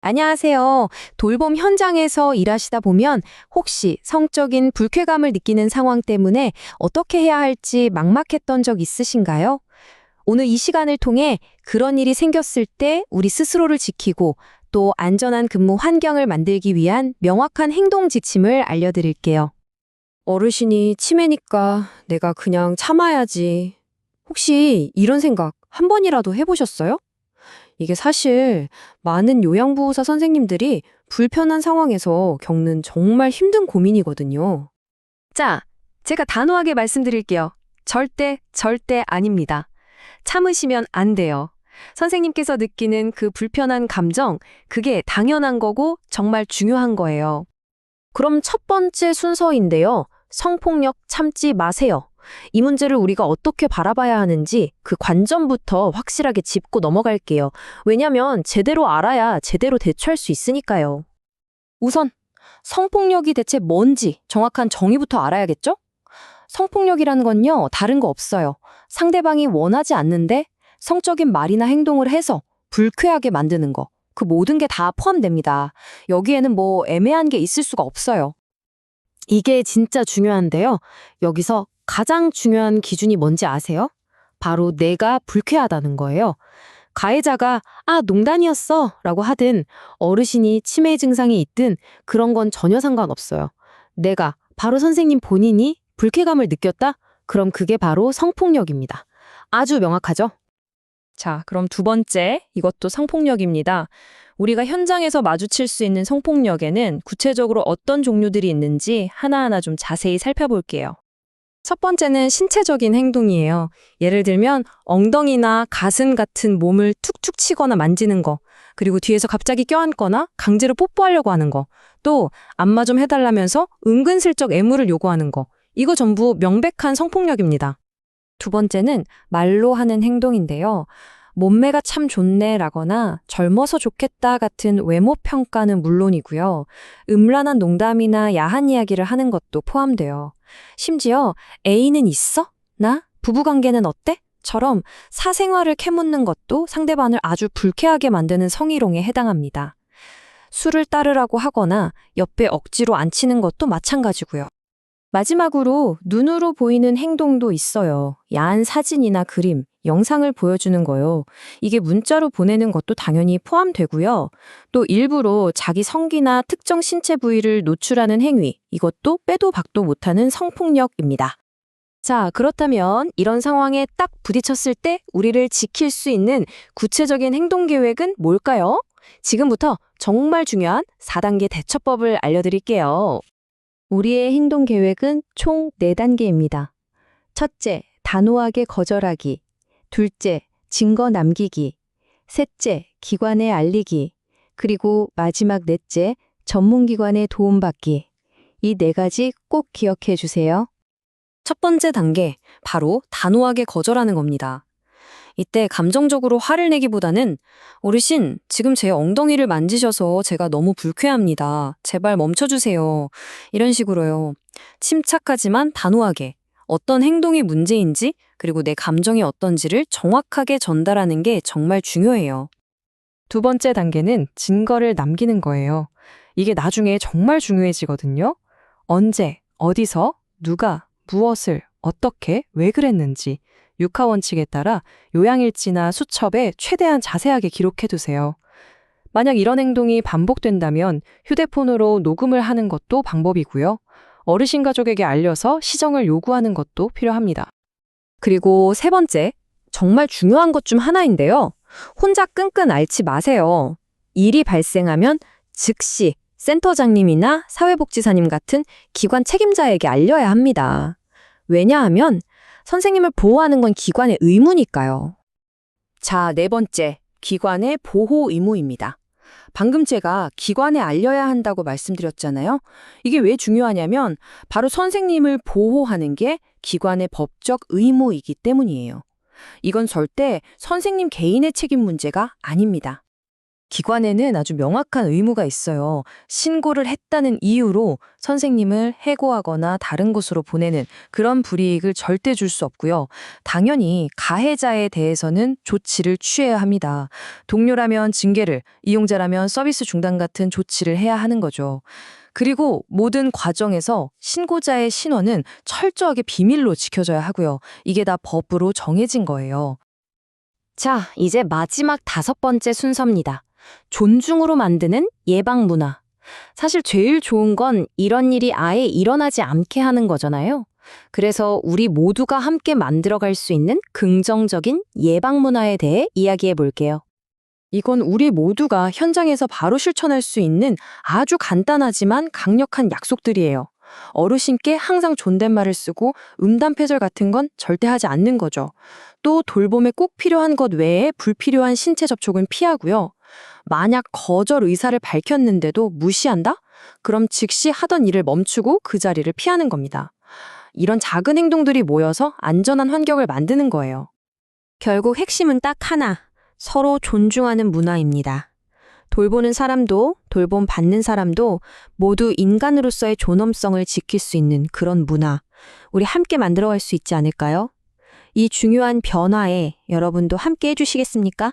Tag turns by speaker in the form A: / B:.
A: 안녕하세요. 돌봄 현장에서 일하시다 보면 혹시 성적인 불쾌감을 느끼는 상황 때문에 어떻게 해야 할지 막막했던 적 있으신가요? 오늘 이 시간을 통해 그런 일이 생겼을 때 우리 스스로를 지키고 또 안전한 근무 환경을 만들기 위한 명확한 행동 지침을 알려드릴게요. 어르신이 치매니까 내가 그냥 참아야지. 혹시 이런 생각 한 번이라도 해보셨어요? 이게 사실 많은 요양보호사 선생님들이 불편한 상황에서 겪는 정말 힘든 고민이거든요. 자, 제가 단호하게 말씀드릴게요. 절대 아닙니다. 참으시면 안 돼요. 선생님께서 느끼는 그 불편한 감정, 그게 당연한 거고 정말 중요한 거예요. 그럼 첫 번째 순서인데요. 성폭력 참지 마세요. 이 문제를 우리가 어떻게 바라봐야 하는지 그 관점부터 확실하게 짚고 넘어갈게요. 왜냐면 제대로 알아야 제대로 대처할 수 있으니까요. 우선 성폭력이 대체 뭔지 정확한 정의부터 알아야겠죠? 성폭력이라는 건요, 다른 거 없어요. 상대방이 원하지 않는데 성적인 말이나 행동을 해서 불쾌하게 만드는 거. 그 모든 게 다 포함됩니다. 여기에는 뭐 애매한 게 있을 수가 없어요. 이게 진짜 중요한데요. 여기서 가장 중요한 기준이 뭔지 아세요? 바로 내가 불쾌하다는 거예요. 가해자가 농담이었어 라고 하든 어르신이 치매 증상이 있든 그런 건 전혀 상관없어요. 내가 바로 선생님 본인이 불쾌감을 느꼈다? 그럼 그게 바로 성폭력입니다. 아주 명확하죠? 자, 그럼 두 번째, 이것도 성폭력입니다. 우리가 현장에서 마주칠 수 있는 성폭력에는 구체적으로 어떤 종류들이 있는지 하나하나 좀 자세히 살펴볼게요. 첫 번째는 신체적인 행동이에요. 예를 들면 엉덩이나 가슴 같은 몸을 툭툭 치거나 만지는 거, 그리고 뒤에서 갑자기 껴안거나 강제로 뽀뽀하려고 하는 거, 또 안마 좀 해달라면서 은근슬쩍 애무를 요구하는 거, 이거 전부 명백한 성폭력입니다. 두 번째는 말로 하는 행동인데요. 몸매가 참 좋네라거나 젊어서 좋겠다 같은 외모 평가는 물론이고요. 음란한 농담이나 야한 이야기를 하는 것도 포함돼요. 심지어 애인은 있어? 나? 부부관계는 어때? 처럼 사생활을 캐묻는 것도 상대방을 아주 불쾌하게 만드는 성희롱에 해당합니다. 술을 따르라고 하거나 옆에 억지로 앉히는 것도 마찬가지고요. 마지막으로 눈으로 보이는 행동도 있어요. 야한 사진이나 그림, 영상을 보여주는 거요. 이게 문자로 보내는 것도 당연히 포함되고요. 또 일부러 자기 성기나 특정 신체 부위를 노출하는 행위, 이것도 빼도 박도 못하는 성폭력입니다. 자, 그렇다면 이런 상황에 딱 부딪혔을 때 우리를 지킬 수 있는 구체적인 행동 계획은 뭘까요? 지금부터 정말 중요한 4단계 대처법을 알려드릴게요. 우리의 행동 계획은 총 4단계입니다. 첫째, 단호하게 거절하기. 둘째, 증거 남기기. 셋째, 기관에 알리기. 그리고 마지막 넷째, 전문기관에 도움받기. 이 4가지 꼭 기억해 주세요. 첫 번째 단계, 바로 단호하게 거절하는 겁니다. 이때 감정적으로 화를 내기보다는 어르신, 지금 제 엉덩이를 만지셔서 제가 너무 불쾌합니다. 제발 멈춰주세요. 이런 식으로요. 침착하지만 단호하게 어떤 행동이 문제인지 그리고 내 감정이 어떤지를 정확하게 전달하는 게 정말 중요해요. 두 번째 단계는 증거를 남기는 거예요. 이게 나중에 정말 중요해지거든요. 언제, 어디서, 누가, 무엇을, 어떻게, 왜 그랬는지 육하 원칙에 따라 요양일지나 수첩에 최대한 자세하게 기록해두세요. 만약 이런 행동이 반복된다면 휴대폰으로 녹음을 하는 것도 방법이고요. 어르신 가족에게 알려서 시정을 요구하는 것도 필요합니다. 그리고 세 번째, 정말 중요한 것 중 하나인데요. 혼자 끙끙 앓지 마세요. 일이 발생하면 즉시 센터장님이나 사회복지사님 같은 기관 책임자에게 알려야 합니다. 왜냐하면 선생님을 보호하는 건 기관의 의무니까요. 자, 네 번째, 기관의 보호 의무입니다. 방금 제가 기관에 알려야 한다고 말씀드렸잖아요. 이게 왜 중요하냐면 바로 선생님을 보호하는 게 기관의 법적 의무이기 때문이에요. 이건 절대 선생님 개인의 책임 문제가 아닙니다. 기관에는 아주 명확한 의무가 있어요. 신고를 했다는 이유로 선생님을 해고하거나 다른 곳으로 보내는 그런 불이익을 절대 줄 수 없고요. 당연히 가해자에 대해서는 조치를 취해야 합니다. 동료라면 징계를, 이용자라면 서비스 중단 같은 조치를 해야 하는 거죠. 그리고 모든 과정에서 신고자의 신원은 철저하게 비밀로 지켜져야 하고요. 이게 다 법으로 정해진 거예요. 자, 이제 마지막 5번째 순서입니다. 존중으로 만드는 예방 문화. 사실 제일 좋은 건 이런 일이 아예 일어나지 않게 하는 거잖아요. 그래서 우리 모두가 함께 만들어갈 수 있는 긍정적인 예방 문화에 대해 이야기해 볼게요. 이건 우리 모두가 현장에서 바로 실천할 수 있는 아주 간단하지만 강력한 약속들이에요. 어르신께 항상 존댓말을 쓰고 음담패설 같은 건 절대 하지 않는 거죠. 또 돌봄에 꼭 필요한 것 외에 불필요한 신체 접촉은 피하고요. 만약 거절 의사를 밝혔는데도 무시한다? 그럼 즉시 하던 일을 멈추고 그 자리를 피하는 겁니다. 이런 작은 행동들이 모여서 안전한 환경을 만드는 거예요. 결국 핵심은 딱 하나, 서로 존중하는 문화입니다. 돌보는 사람도 돌봄 받는 사람도 모두 인간으로서의 존엄성을 지킬 수 있는 그런 문화, 우리 함께 만들어갈 수 있지 않을까요? 이 중요한 변화에 여러분도 함께 해주시겠습니까?